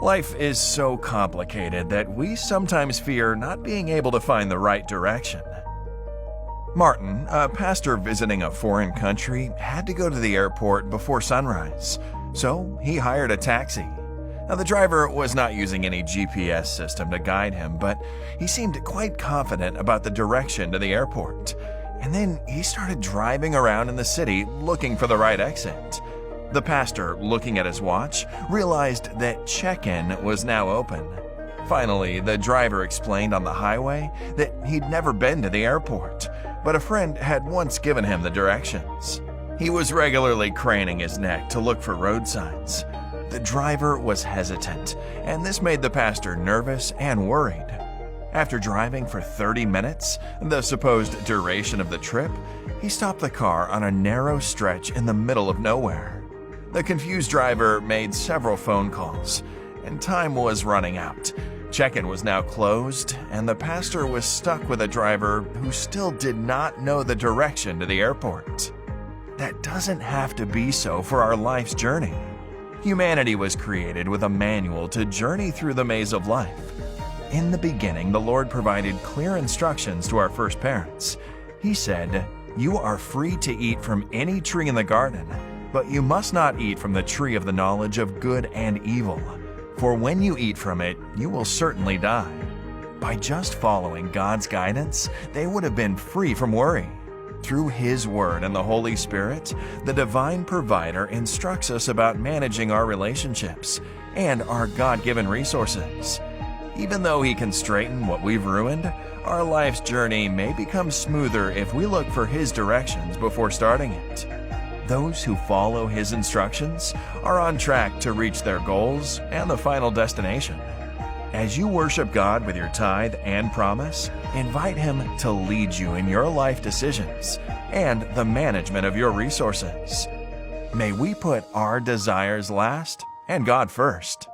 Life is so complicated that we sometimes fear not being able to find the right direction. Martin, a pastor visiting a foreign country, had to go to the airport before sunrise, so he hired a taxi. Now, the driver was not using any GPS system to guide him, but he seemed quite confident about the direction to the airport. And then he started driving around in the city looking for the right exit. The pastor, looking at his watch, realized that check-in was now open. Finally, the driver explained on the highway that he'd never been to the airport, but a friend had once given him the directions. He was regularly craning his neck to look for road signs. The driver was hesitant, and this made the pastor nervous and worried. After driving for 30 minutes, the supposed duration of the trip, he stopped the car on a narrow stretch in the middle of nowhere. The confused driver made several phone calls, and time was running out. Check-in was now closed, and the pastor was stuck with a driver who still did not know the direction to the airport. That doesn't have to be so for our life's journey. Humanity was created with a manual to journey through the maze of life. In the beginning, the Lord provided clear instructions to our first parents. He said, "You are free to eat from any tree in the garden, but you must not eat from the tree of the knowledge of good and evil, for when you eat from it, you will certainly die." By just following God's guidance, they would have been free from worry. Through His Word and the Holy Spirit, the Divine Provider instructs us about managing our relationships and our God-given resources. Even though He can straighten what we've ruined, our life's journey may become smoother if we look for His directions before starting it. Those who follow His instructions are on track to reach their goals and the final destination. As you worship God with your tithe and promise, invite Him to lead you in your life decisions and the management of your resources. May we put our desires last and God first.